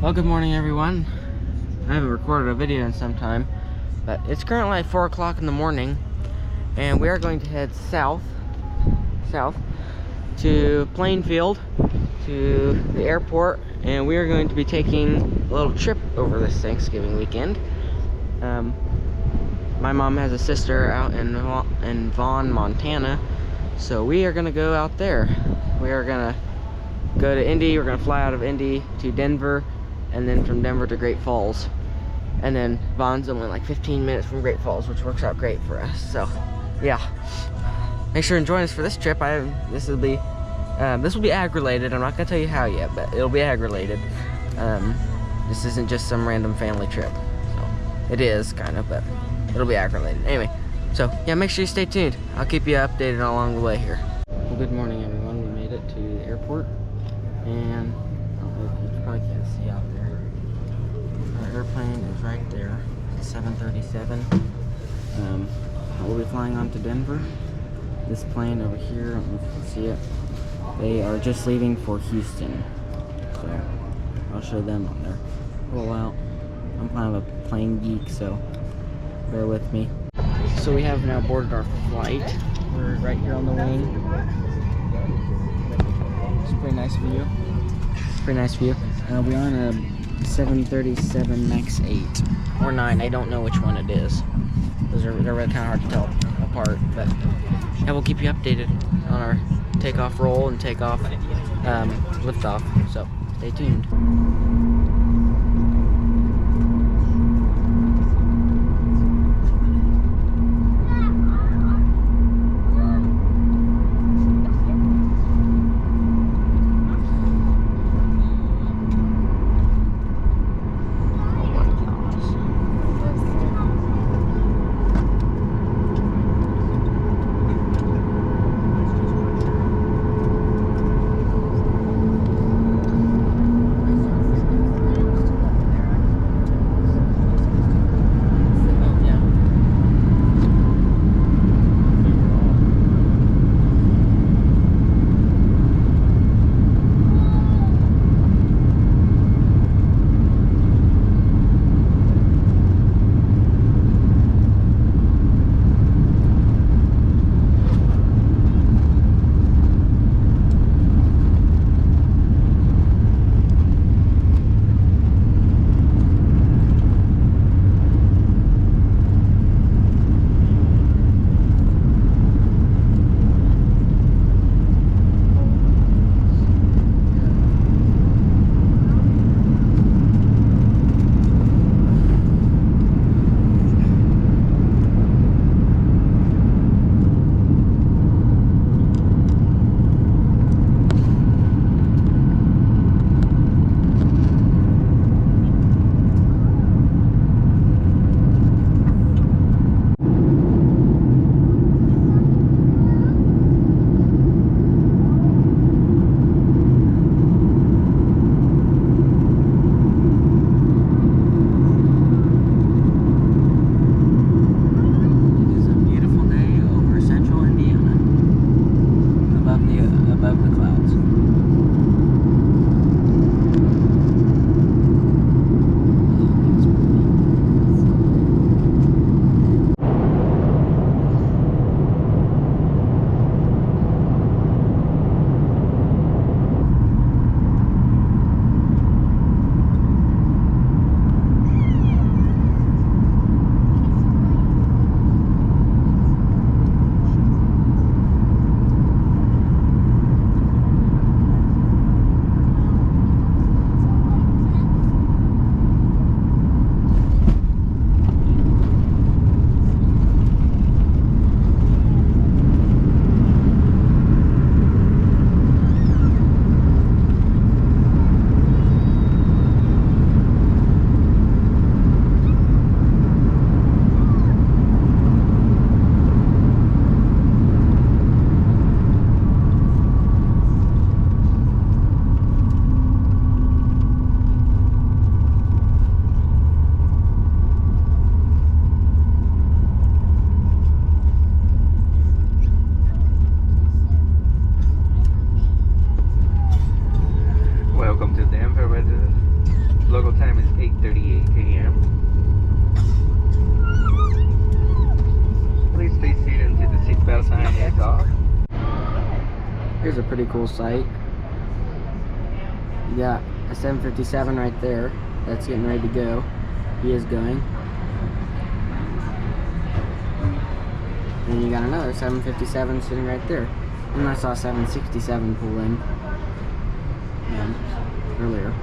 Well, good morning everyone. I haven't recorded a video in some time, but it's currently 4 o'clock in the morning, and we are going to head south to Plainfield, to the airport, and we are going to be taking a little trip over this Thanksgiving weekend. My mom has a sister out in Vaughn, Montana, so we are going to go out there. We are going to go to Indy. We're going to fly out of Indy to Denver, and then from Denver to Great Falls. And then Vaughn's only like 15 minutes from Great Falls, which works out great for us. So yeah, make sure and join us for this trip. This will be ag related. I'm not gonna tell you how yet, but it'll be ag related. This isn't just some random family trip. So it is kind of, but it'll be ag related anyway. So yeah, make sure you stay tuned. I'll keep you updated along the way here. Well, good morning everyone. We made it to the airport, and I don't know if you probably can't see out there. Our airplane is right there. It's 737. We'll be flying on to Denver. This plane over here, I don't know if you can see it. They are just leaving for Houston. So I'll show them on their rollout. I'm kind of a plane geek, so bear with me. So we have now boarded our flight. We're right here on the wing. It's a pretty nice view. Pretty nice view. We're on a 737 MAX 8 or 9. I don't know which one it is. They're really kind of hard to tell apart, but yeah, we'll keep you updated on our takeoff roll and takeoff liftoff. So stay tuned. 11:38 a.m. Please stay seated until the seatbelt sign is off. Here's a pretty cool sight. You got a 757 right there that's getting ready to go. He is going. And you got another 757 sitting right there. And I saw 767 pull in earlier.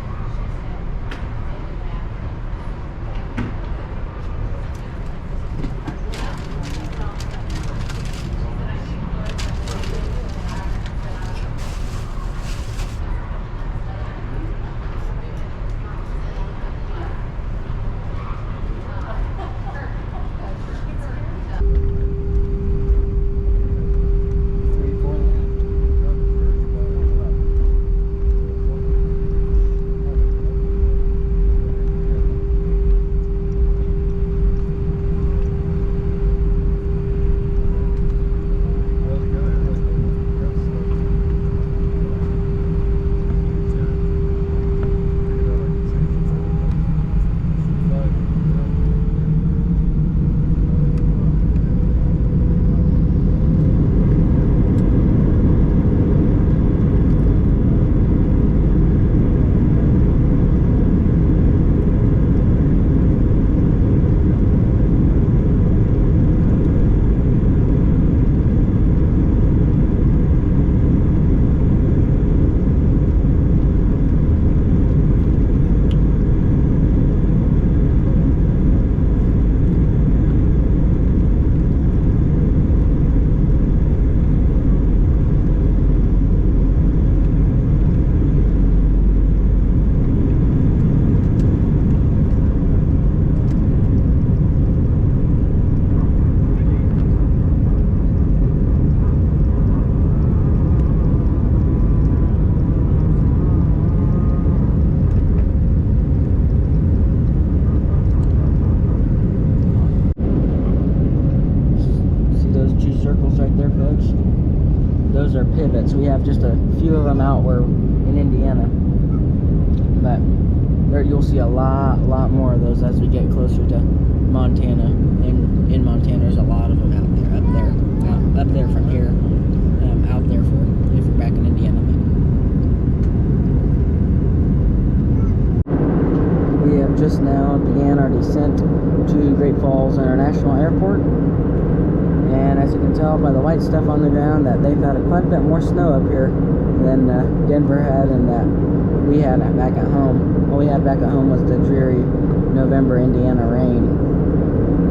Those are pivots. We have just a few of them out where in Indiana, but there you'll see a lot more of those as we get closer to Montana. And in Montana, there's a lot of them out there, up there from here, out there for if we're back in Indiana. We have just now began our descent to Great Falls International Airport. And as you can tell by the white stuff on the ground, that they've had quite a bit more snow up here than Denver had, and that we had back at home. All we had back at home was the dreary November Indiana rain.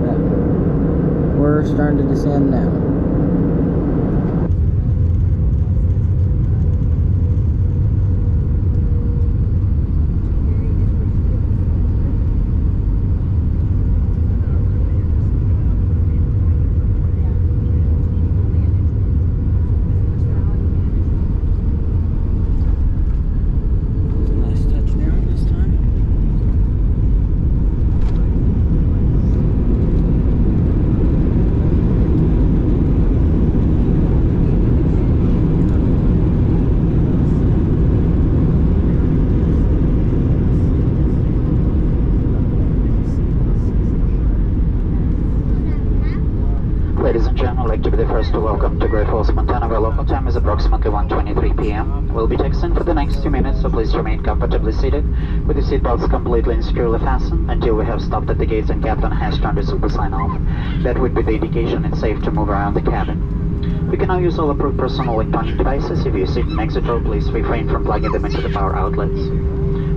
But we're starting to descend now. Ladies and gentlemen, I'd like to be the first to welcome to Great Falls, Montana, where local time is approximately 1:23 p.m. We'll be taxiing for the next 2 minutes, so please remain comfortably seated with your seatbelts completely and securely fastened until we have stopped at the gates and Captain has turned his super sign off. That would be the indication it's safe to move around the cabin. We can now use all approved personal electronic devices. If you sit in exit row, please refrain from plugging them into the power outlets.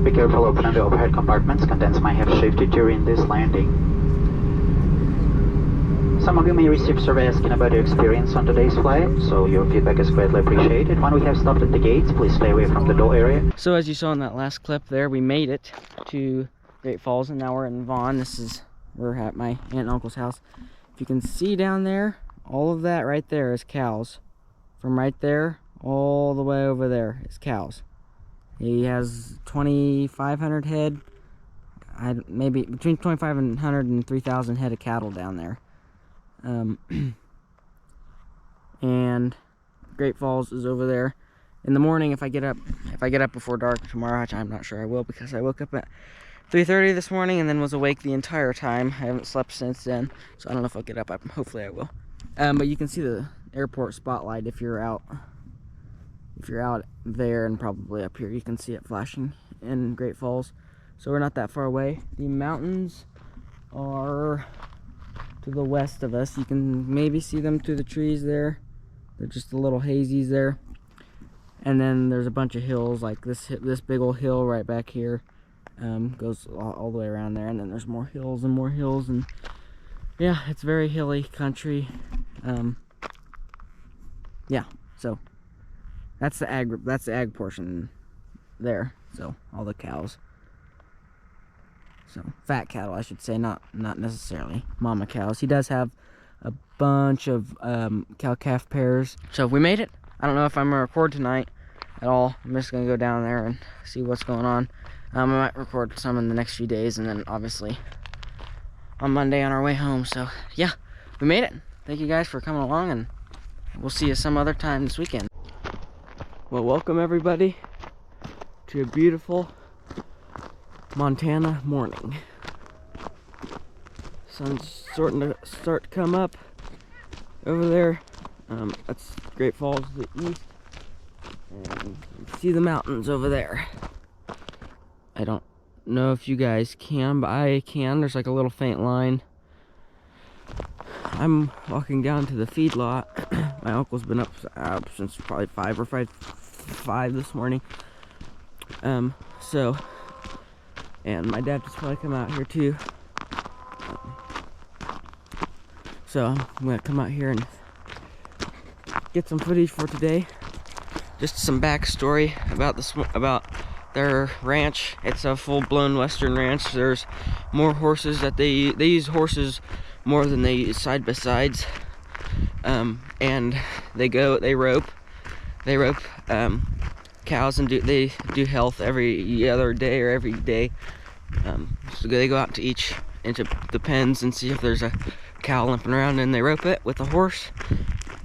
Be careful opening the overhead compartments. Contents might have shifted during this landing. Some of you may receive survey asking about your experience on today's flight, so your feedback is greatly appreciated. When we have stopped at the gates, please stay away from the door area. So as you saw in that last clip there, we made it to Great Falls, and now we're in Vaughn. We're at my aunt and uncle's house. If you can see down there, all of that right there is cows. From right there all the way over there is cows. He has 2,500 head, maybe between 2,500 and 3,000 head of cattle down there. And Great Falls is over there, in the morning, if I get up before dark tomorrow, which I'm not sure I will because I woke up at 3:30 this morning and then was awake the entire time. I haven't slept since then, so I don't know if I'll get up. Hopefully I will. But you can see the airport spotlight if you're out there, and probably up here you can see it flashing in Great Falls. So we're not that far away. The mountains are to the west of us. You can maybe see them through the trees there. They're just a little hazies there. And then there's a bunch of hills, like this big old hill right back here. Goes all the way around there, and then there's more hills, and yeah, it's very hilly country. Yeah, so that's the ag portion there. So all the cows, so fat cattle, I should say, not necessarily mama cows. He does have a bunch of cow-calf pairs. So we made it. I don't know if I'm gonna record tonight at all. I'm just gonna go down there and see what's going on. I might record some in the next few days, and then obviously on Monday on our way home. So yeah, we made it. Thank you guys for coming along, and we'll see you some other time this weekend. Well, welcome everybody to a beautiful Montana morning. Sun's starting to come up over there. That's Great Falls to the east, and you can see the mountains over there. I don't know if you guys can, but I can. There's like a little faint line. I'm walking down to the feed lot. My uncle's been up since probably 5 this morning. So, and my dad just probably come out here too. So I'm gonna come out here and get some footage for today. Just some backstory about their ranch. It's a full-blown Western ranch. There's more horses that they use horses more than they use side-by-sides. And they rope cows, and they do health every other day or every day. So they go out into the pens and see if there's a cow limping around, and they rope it with a horse,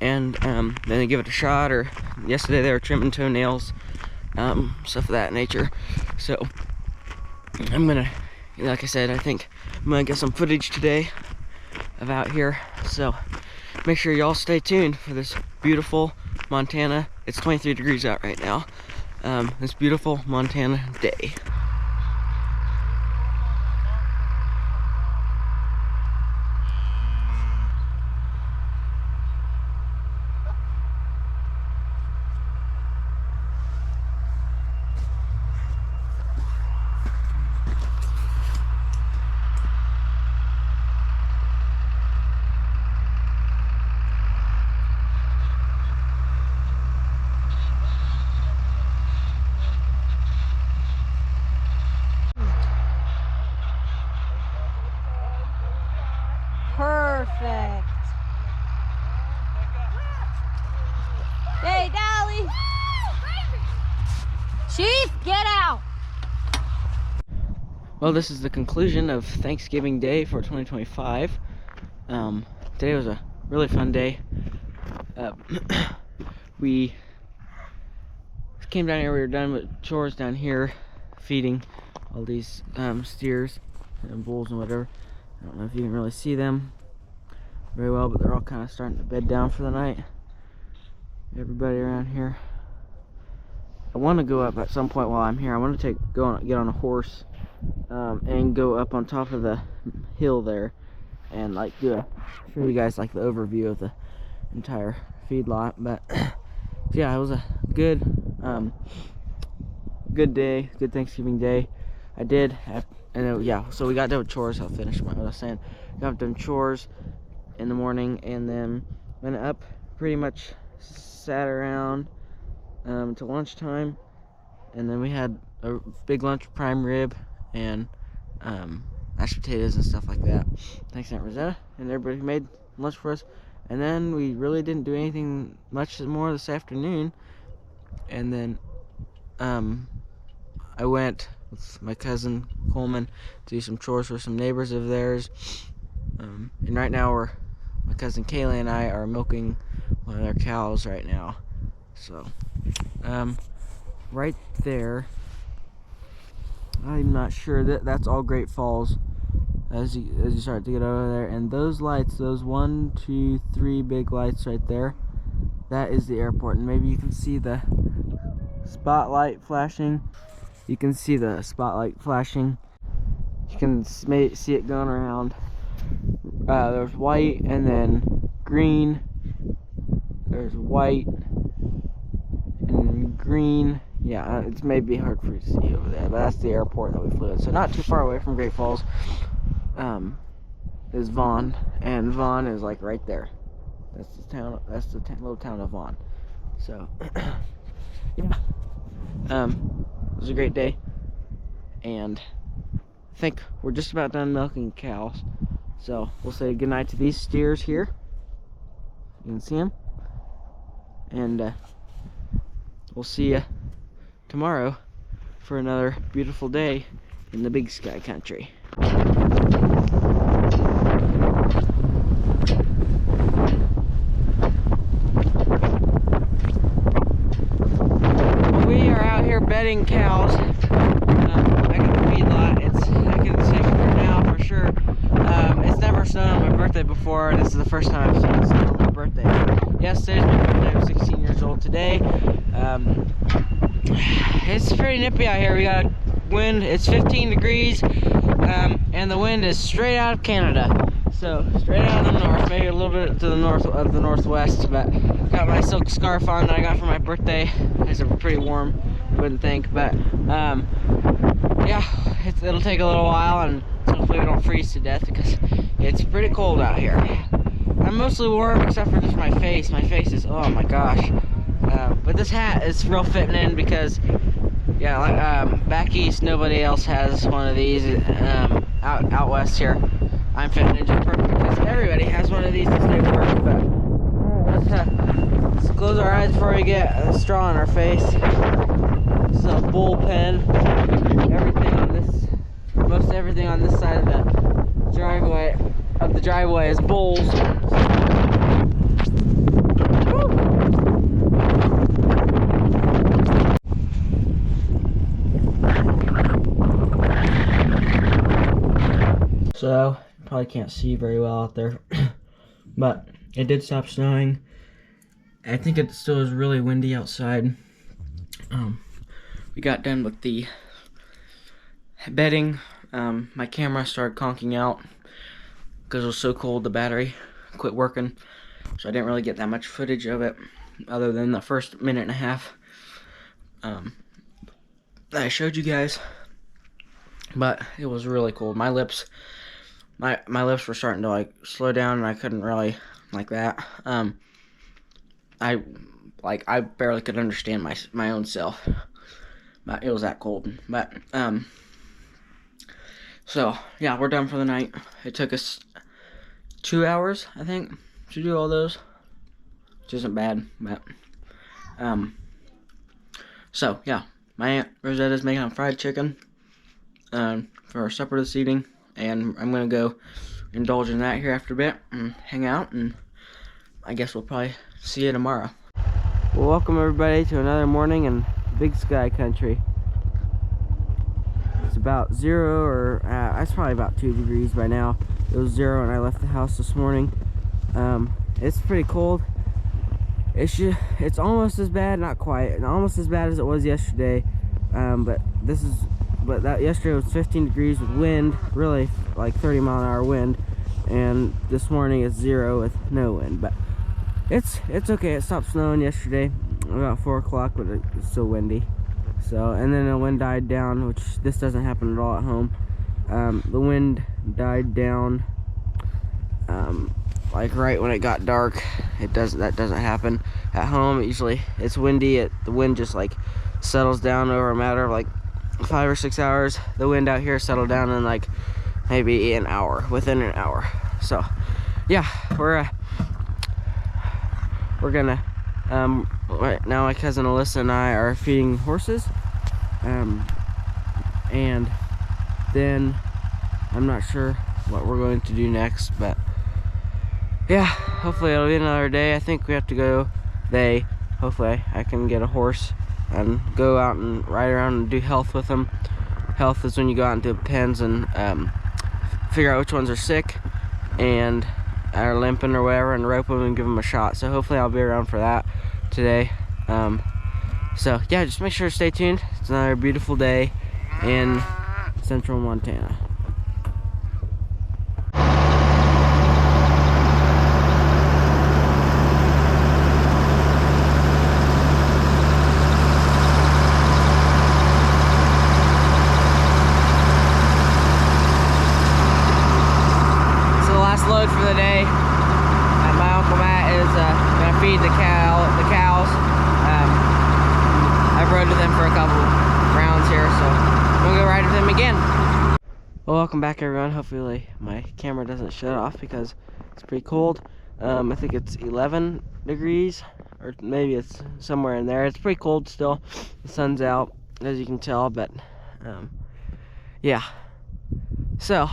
and then they give it a shot. Or yesterday they were trimming toenails, stuff of that nature. So I'm gonna, like I said, I think I'm gonna get some footage today of out here. So make sure y'all stay tuned for this beautiful Montana. It's 23 degrees out right now. This beautiful Montana day. Perfect. Hey, Dolly. Chief, get out. Well, this is the conclusion of Thanksgiving Day for 2025. Today was a really fun day. We came down here. We were done with chores down here, feeding all these steers and bulls and whatever. I don't know if you can really see them very well, but they're all kind of starting to bed down for the night. Everybody around here. I want to go up at some point while I'm here. I want to get on a horse and go up on top of the hill there and like show you guys like the overview of the entire feedlot. But yeah, it was a good day, good Thanksgiving Day. I did have, and yeah, so we got done with chores. I'll finish what I was saying. Got done chores in the morning, and then went up, pretty much sat around until lunchtime, and then we had a big lunch, prime rib and mashed potatoes and stuff like that. Thanks, Aunt Rosetta and everybody who made lunch for us. And then we really didn't do anything much more this afternoon. And then I went with my cousin Coleman to do some chores for some neighbors of theirs. And right now my cousin Kaylee and I are milking one of their cows right now. So right there, I'm not sure, that's all Great Falls as you start to get over there. And those lights, those 1, 2, 3 big lights right there, that is the airport. And maybe you can see the spotlight flashing. You can see the spotlight flashing. You can see it going around. There's white and then green. There's white and green. Yeah, it's maybe hard for you to see over there, but that's the airport that we flew in. So not too far away from Great Falls is Vaughn, and Vaughn is like right there. That's the town. That's the little town of Vaughn. So yeah, it was a great day, and I think we're just about done milking cows. So we'll say goodnight to these steers here. You can see them, and we'll see you tomorrow for another beautiful day in the Big Sky Country. We are out here bedding cows. I got the feedlot. I can say for now for sure. It's never snowed on my birthday before. This is the first time I've seen it snow on my birthday. Yes, today's my birthday. I'm 16 years old today. It's pretty nippy out here. We got wind. It's 15 degrees, and the wind is straight out of Canada. So straight out of the north, maybe a little bit to the north of the northwest. But got my silk scarf on that I got for my birthday. It's pretty warm, you wouldn't think, but yeah, it'll take a little while, and hopefully we don't freeze to death because it's pretty cold out here. I'm mostly warm except for just my face. My face is, oh my gosh. But this hat is real fitting in because, yeah, like, back east nobody else has one of these. Out west here, I'm fitting in just perfect because everybody has one of these to stay warm. But let's close our eyes before we get a straw in our face. This is a bullpen. Most everything on this side of the driveway is bulls. So, you probably can't see very well out there, but it did stop snowing. I think it still is really windy outside. We got done with the bedding. My camera started conking out because it was so cold. The battery quit working, so I didn't really get that much footage of it other than the first minute and a half that I showed you guys. But it was really cold. My lips were starting to like slow down, and I couldn't really like that. I barely could understand my own self. But it was that cold. But so yeah, we're done for the night. It took us 2 hours, I think, to do all those, which isn't bad. But so yeah, my Aunt Rosetta's making a fried chicken for our supper this evening, and I'm gonna go indulge in that here after a bit and hang out, and I guess we'll probably see you tomorrow. Well, welcome everybody to another morning in Big Sky Country. It's about 0 or it's probably about 2 degrees by now. It was 0 when I left the house this morning. It's pretty cold. It's almost as bad, not quite, and almost as bad as it was yesterday. But that yesterday was 15 degrees with wind, really like 30-mile-an-hour wind, and this morning it's 0 with no wind. But it's okay. It stopped snowing yesterday about 4 o'clock, but it's still windy. So, and then the wind died down, which this doesn't happen at all at home. The wind died down like right when it got dark. That doesn't happen at home. Usually it's windy. The wind just like settles down over a matter of like 5 or 6 hours. The wind out here settled down in like maybe an hour, within an hour. So yeah, we're gonna right now my cousin Alyssa and I are feeding horses, and then I'm not sure what we're going to do next, but yeah, hopefully it'll be another day. I think we have to go hopefully I can get a horse and go out and ride around and do health with them. Health is when you go out into pens and figure out which ones are sick and are limping or whatever, and rope them and give them a shot. So hopefully I'll be around for that today. So yeah, just make sure to stay tuned. It's another beautiful day in central Montana. Load for the day. My Uncle Matt is gonna feed the cows. I've rode with them for a couple rounds here, so I'm gonna go ride with them again. Well, welcome back everyone. Hopefully my camera doesn't shut off because it's pretty cold. I think it's 11 degrees, or maybe it's somewhere in there. It's pretty cold still. The sun's out, as you can tell, but yeah. So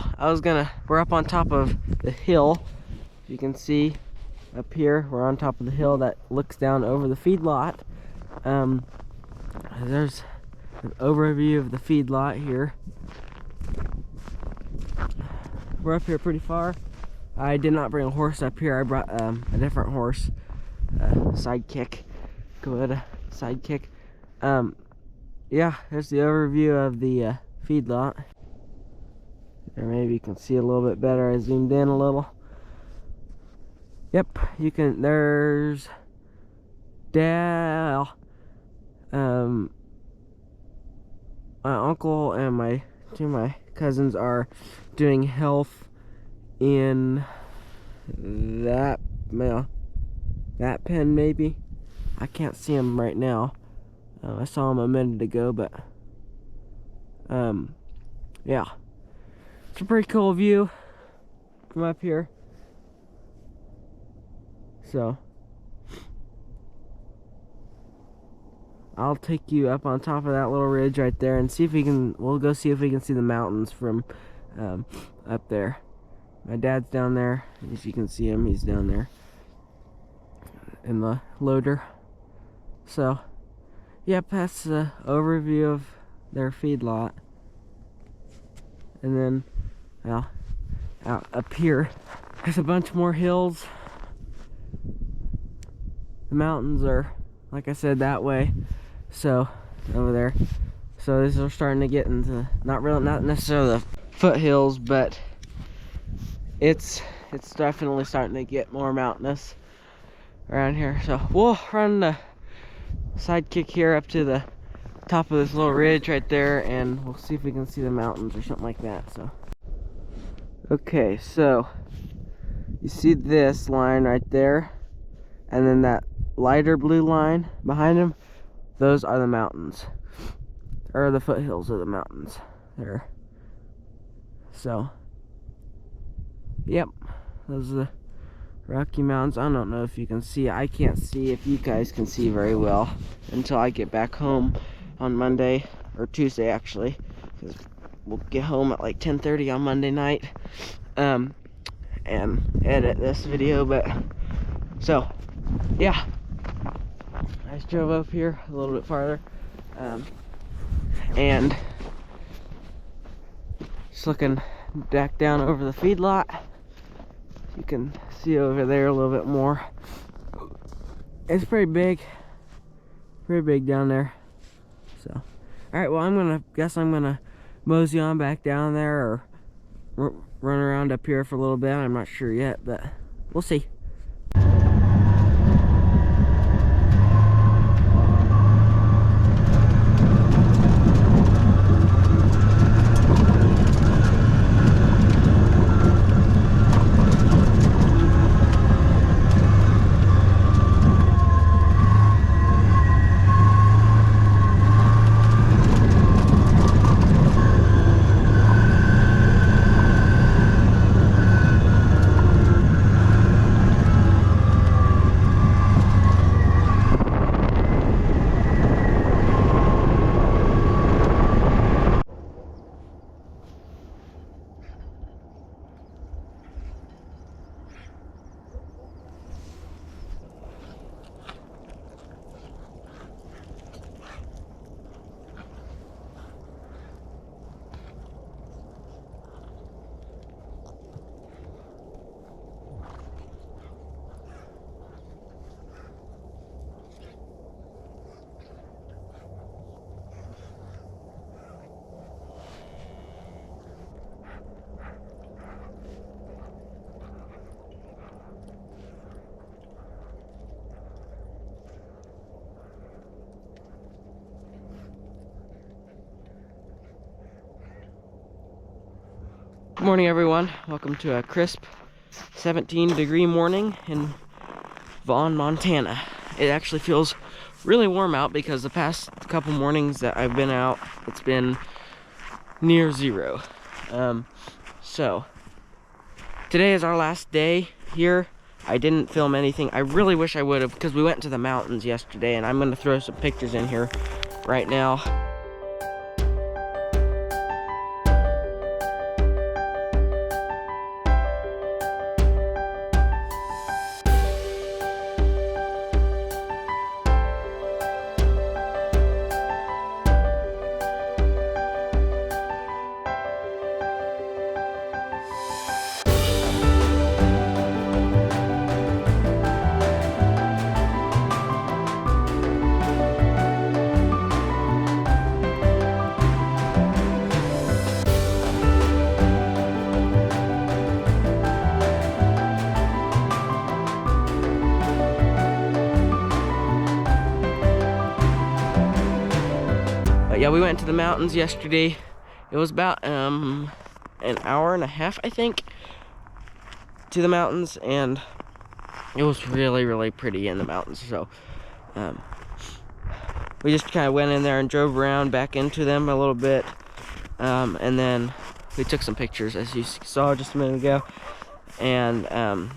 we're up on top of the hill. You can see up here, we're on top of the hill that looks down over the feedlot. There's an overview of the feedlot here. We're up here pretty far. I did not bring a horse up here. I brought a different horse, Sidekick. Good Sidekick. Yeah, there's the overview of the feedlot. Or maybe you can see a little bit better. I zoomed in a little. Yep, you can. There's Dad, my uncle and two of my cousins are doing health in that pen maybe. I can't see them right now. I saw them a minute ago, but yeah. It's a pretty cool view from up here. So I'll take you up on top of that little ridge right there and see if we'll go see if we can see the mountains from up there. My dad's down there. If you can see him, he's down there in the loader. So yep, that's the overview of their feedlot. And then out up here there's a bunch more hills. The mountains are, like I said, that way. So over there. So these are starting to get into not necessarily the foothills, but it's definitely starting to get more mountainous around here. So we'll run the Sidekick here up to the top of this little ridge right there, and we'll see if we can see the mountains or something like that. So okay, so you see this line right there, and then that lighter blue line behind them, those are the mountains, or the foothills of the mountains there. So yep, those are the Rocky Mountains. I don't know if you can see. I can't see if you guys can see very well until I get back home on Monday, or Tuesday actually, because we'll get home at like 10:30 on Monday night and edit this video. But so yeah, I just drove up here a little bit farther and just looking back down over the feedlot. You can see over there a little bit more. It's pretty big down there. So all right, well, I'm gonna mosey on back down there, or run around up here for a little bit. I'm not sure yet, but we'll see. Good morning, everyone. Welcome to a crisp 17-degree morning in Vaughn, Montana. It actually feels really warm out because the past couple mornings that I've been out, it's been near zero. So today is our last day here. I didn't film anything. I really wish I would have, because we went to the mountains yesterday, and I'm going to throw some pictures in here right now. Yeah, we went to the mountains yesterday. It was about an hour and a half, I think, to the mountains, and it was really pretty in the mountains. So we just kind of went in there and drove around back into them a little bit, and then we took some pictures, as you saw just a minute ago, and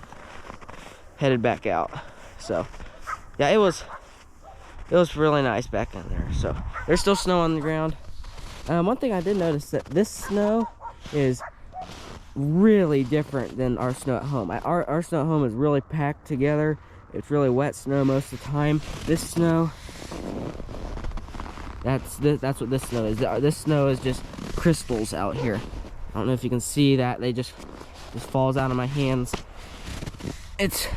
headed back out. So yeah, it was really nice back in there. So there's still snow on the ground. One thing I did notice, that this snow is really different than our snow at home. Our snow at home is really packed together. It's really wet snow most of the time. This snow, that's what this snow is. This snow is just crystals out here. I don't know if you can see that. They just falls out of my hands. It's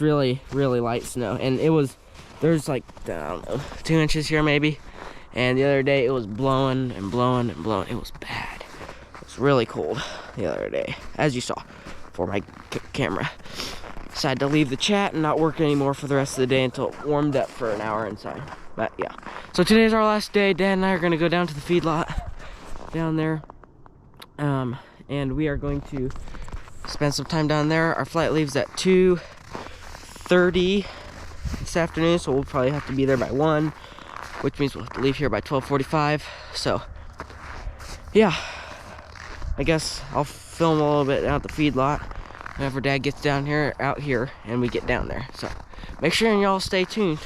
really light snow, and there's like, I don't know, 2 inches here maybe, and the other day it was blowing and blowing and blowing. It was bad. It was really cold the other day, as you saw for my camera. Decided to leave the chat and not work anymore for the rest of the day until it warmed up for an hour inside. But yeah, so today's our last day. Dad and I are going to go down to the feedlot down there, and we are going to spend some time down there. Our flight leaves at 2:30 this afternoon, so we'll probably have to be there by 1, which means we'll have to leave here by 12:45. So yeah, I guess I'll film a little bit down at the feedlot whenever Dad gets out here and we get down there. So make sure and y'all stay tuned.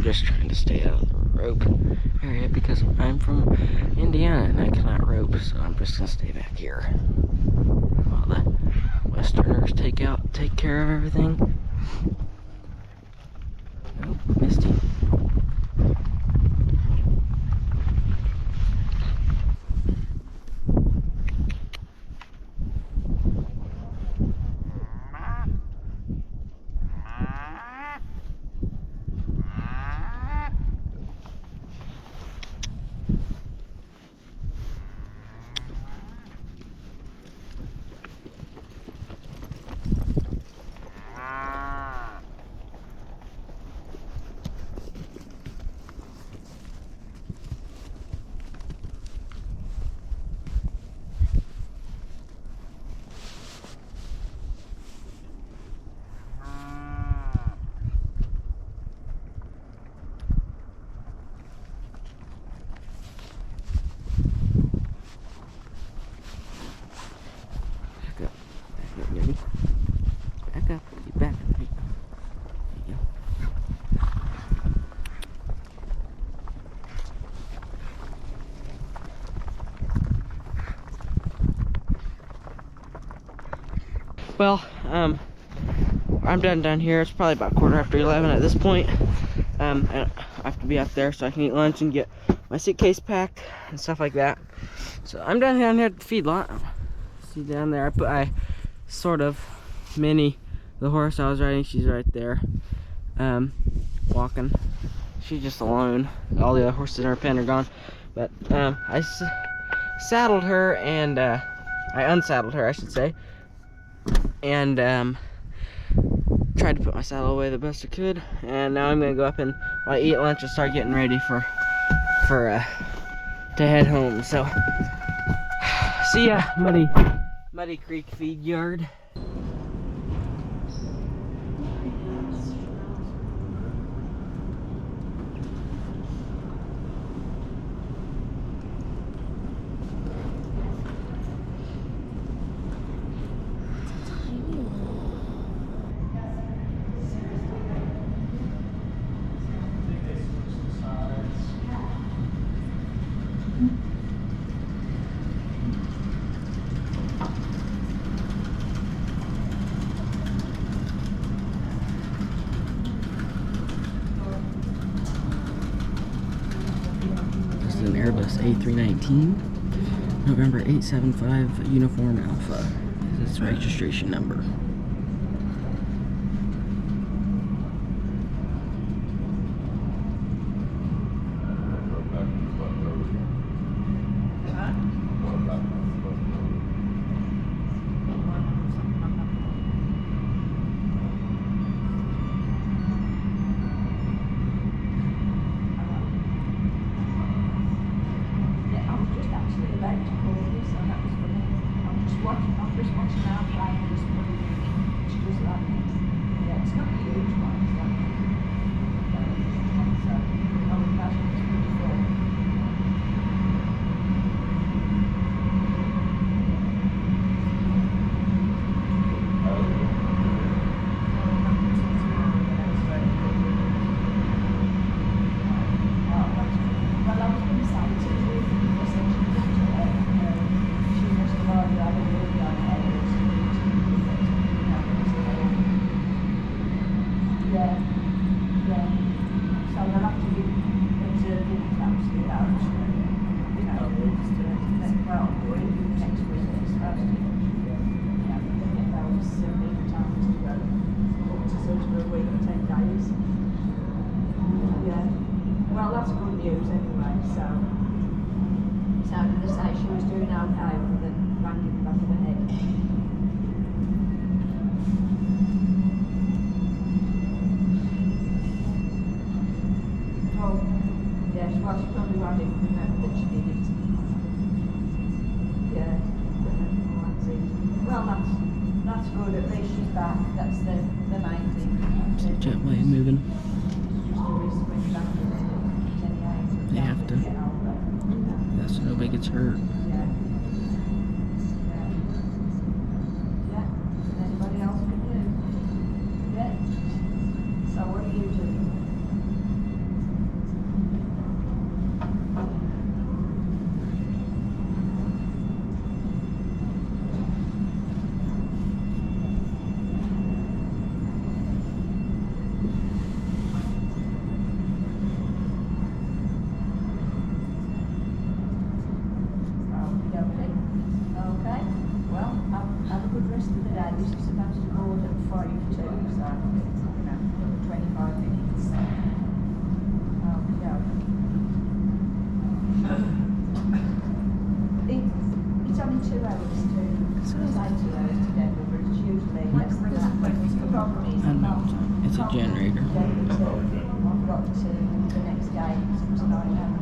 just trying to stay out of the rope area because I'm from Indiana and I cannot rope, so I'm just gonna stay back here while the Westerners take care of everything. Oh, Misty. Back up, get back up. There you go. Well, I'm done down here. It's probably about 11:15 at this point. And I have to be up there so I can eat lunch and get my suitcase packed and stuff like that. So I'm down here at the feedlot. See down there, I sort of Minnie, the horse I was riding, she's right there, walking. She's just alone. All the other horses in her pen are gone. But I saddled her and I unsaddled her, I should say, and tried to put my saddle away the best I could. And now I'm gonna go up and while I eat lunch and start getting ready for to head home. So see ya, Muddy Creek feed yard. An Airbus A319, November 875 Uniform Alpha is its registration number. Well, that's good news anyway, so the say she was doing okay with the bang in the back of the head. Oh, yes, well, she probably wanted to remember that she did it. Yeah, well, that's good, at least she's back, that's the main thing. Is the jetway moving? They have to. Yeah, so nobody gets hurt. Yeah. Anybody else can do? Yeah. So what are you doing? problem is I know, it's a generator. I've got to the next day, tonight now.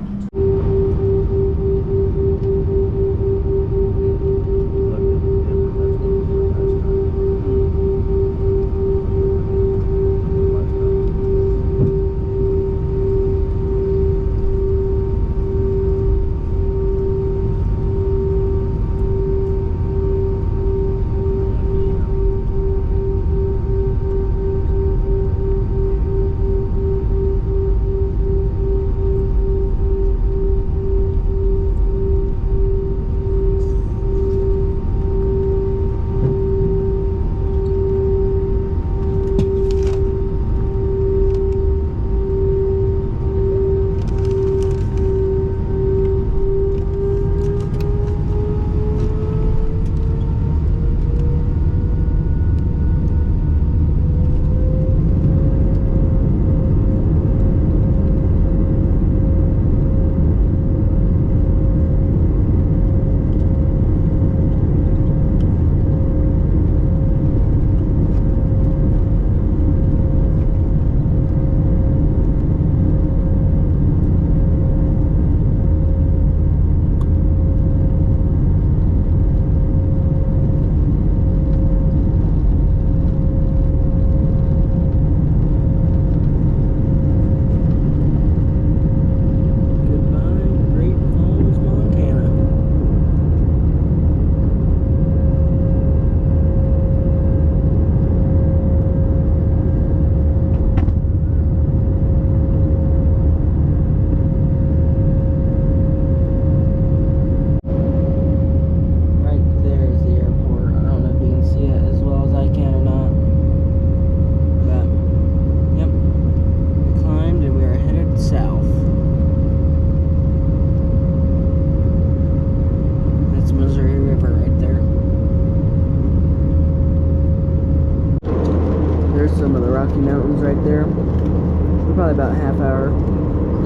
Rocky Mountains right there. We're probably about a half hour,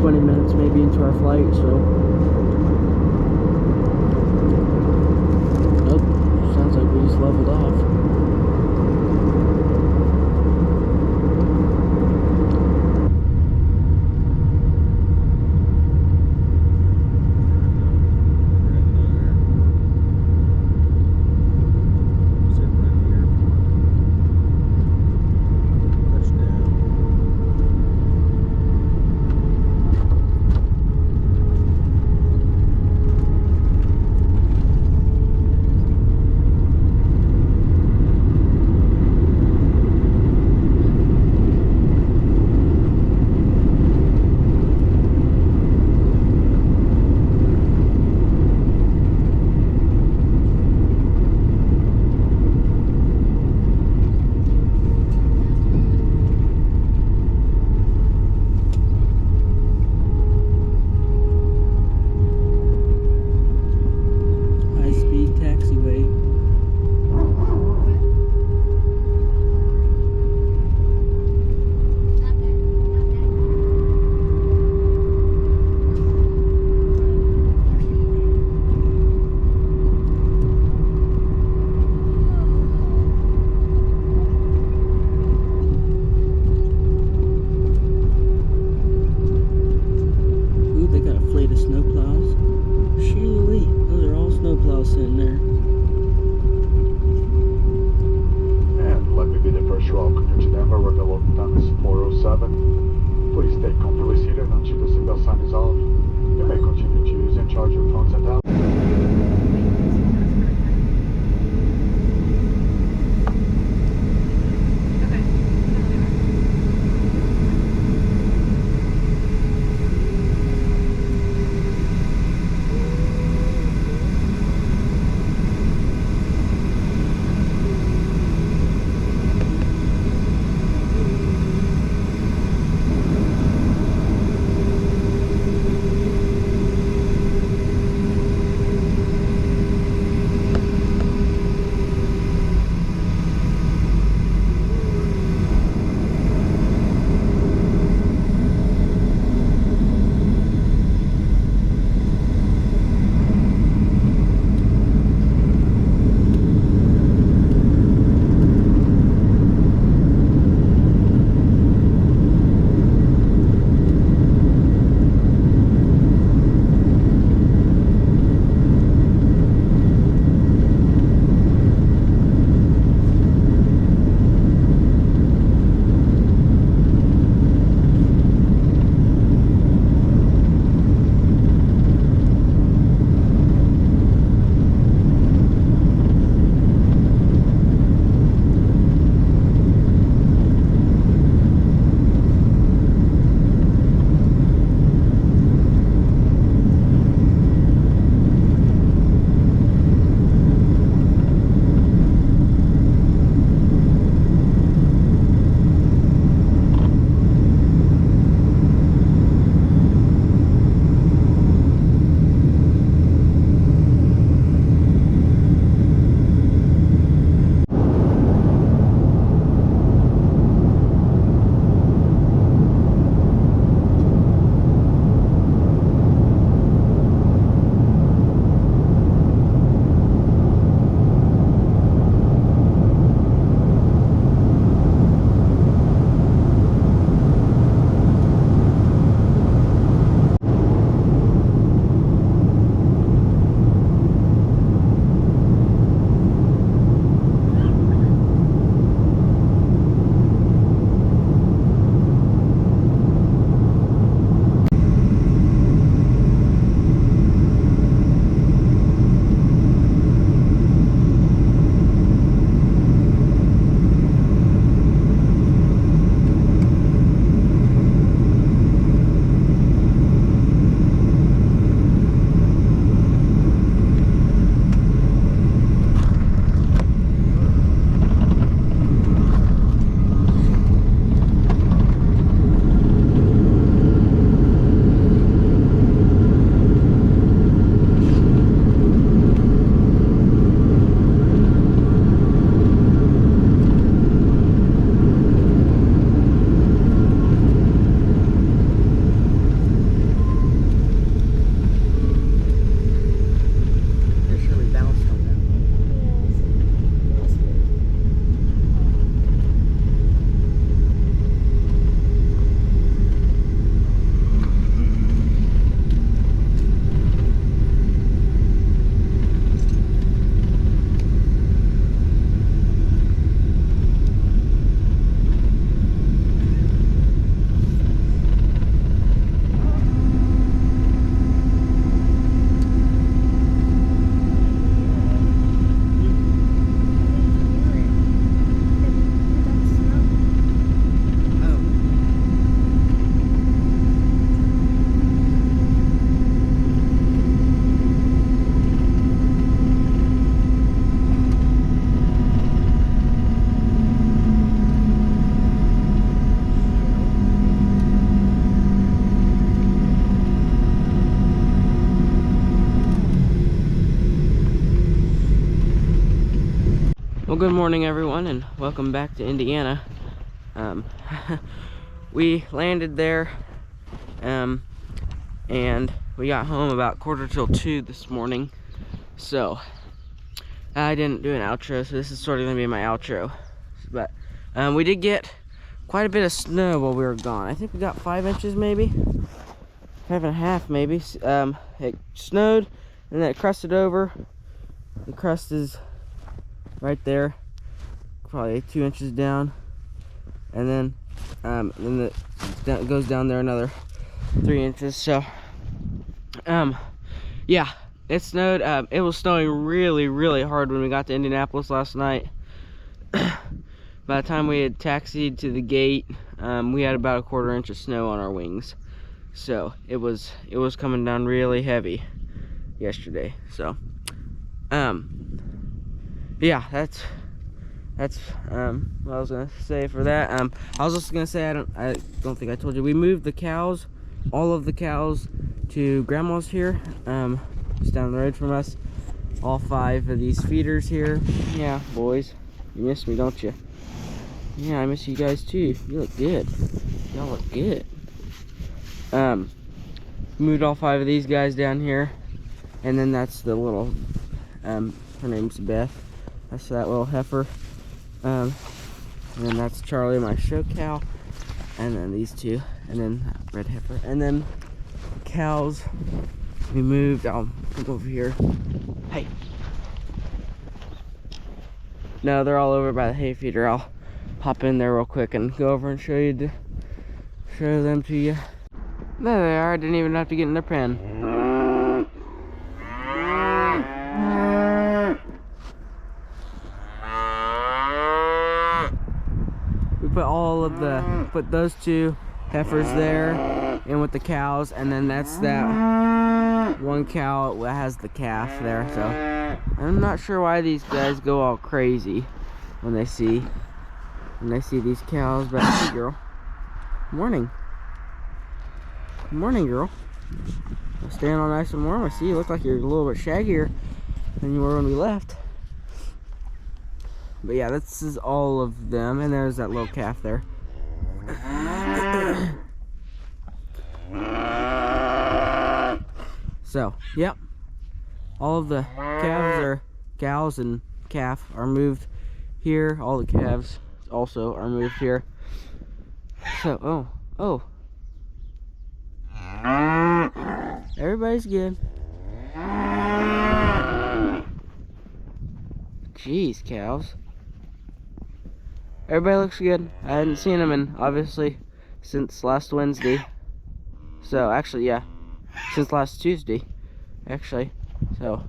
20 minutes maybe into our flight, so. Nope, sounds like we just leveled off. Good morning, everyone, and welcome back to Indiana. We landed there, and we got home about 1:45 this morning. So I didn't do an outro, so this is sort of gonna be my outro. But we did get quite a bit of snow while we were gone. I think we got 5 inches, maybe 5.5, maybe. It snowed, and then it crusted over. The crust is right there, probably 2 inches down, and then it goes down there another 3 inches. So yeah, it snowed. It was snowing really hard when we got to Indianapolis last night. By the time we had taxied to the gate, we had about 1/4 inch of snow on our wings. So it was coming down really heavy yesterday. So yeah, that's what I was gonna say for that. I was just gonna say, I don't think I told you, we moved the cows, all of the cows, to grandma's here, just down the road from us. All 5 of these feeders here. Yeah, boys, you miss me, don't you? Yeah, I miss you guys too. You look good. Y'all look good. Moved all 5 of these guys down here, and then that's the little, her name's Beth. That's that little heifer. And then that's Charlie, my show cow, and then these 2, and then that red heifer, and then cows we moved. I'll come over here. Hey. No, they're all over by the hay feeder. I'll hop in there real quick and go over and show them to you. There they are. I didn't even have to get in their pen. Put those 2 heifers there in with the cows, and then that's that one cow that has the calf there. So I'm not sure why these guys go all crazy when they see these cows. But hey, girl, morning girl, staying all nice and warm. I see you look like you're a little bit shaggier than you were when we left. But yeah, this is all of them, and there's that little calf there. So, yep, all of the cows and calf are moved here. All the calves also are moved here. So, oh, everybody's good. Jeez, cows. Everybody looks good. I hadn't seen them obviously since last Wednesday. So actually, yeah, since last Tuesday, actually. So,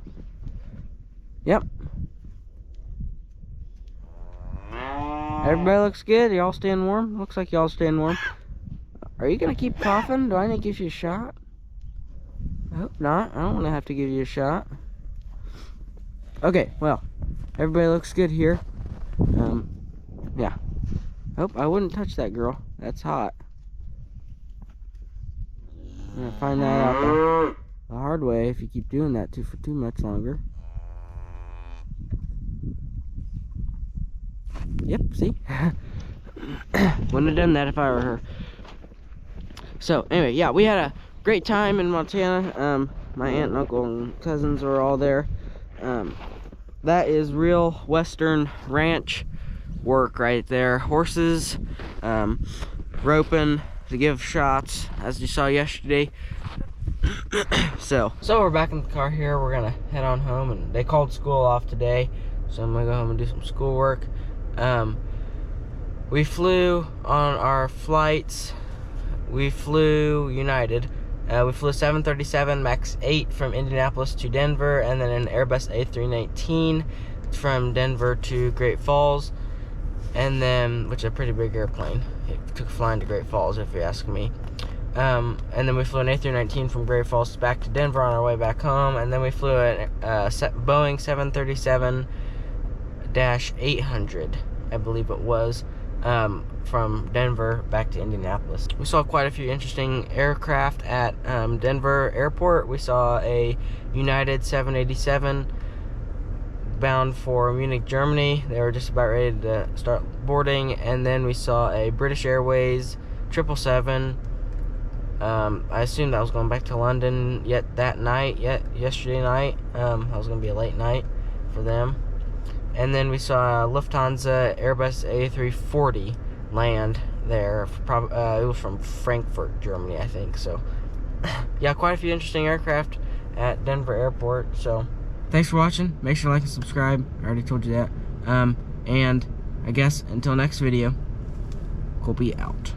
yep. Everybody looks good. Y'all staying warm? Looks like y'all staying warm. Are you gonna keep coughing? Do I need to give you a shot? I hope not. I don't want to have to give you a shot. Okay, well, everybody looks good here. Yeah. I wouldn't touch that girl. That's hot. I'm gonna find that out the hard way if you keep doing that for too much longer. Yep, see? Wouldn't have done that if I were her. So, anyway, yeah, we had a great time in Montana. My aunt and uncle and cousins were all there. That is real Western ranch work right there. Horses, roping to give shots, as you saw yesterday. So we're back in the car here. We're gonna head on home, and they called school off today, so I'm gonna go home and do some schoolwork. We flew on our flights. We flew United. We flew 737 MAX 8 from Indianapolis to Denver, and then an Airbus A319 from Denver to Great Falls, and then, which is a pretty big airplane. It took flying to Great Falls, if you ask me. And then we flew an A319 from Great Falls back to Denver on our way back home, and then we flew a Boeing 737-800, I believe it was, from Denver back to Indianapolis. We saw quite a few interesting aircraft at Denver Airport. We saw a United 787 bound for Munich, Germany. They were just about ready to start boarding, and then we saw a British Airways 777. I assumed I was going back to London yesterday night. That was going to be a late night for them. And then we saw a Lufthansa Airbus A340 land there. It was from Frankfurt, Germany, I think. So, yeah, quite a few interesting aircraft at Denver Airport. So, thanks for watching. Make sure to like and subscribe. I already told you that. And I guess until next video, Kolbe out.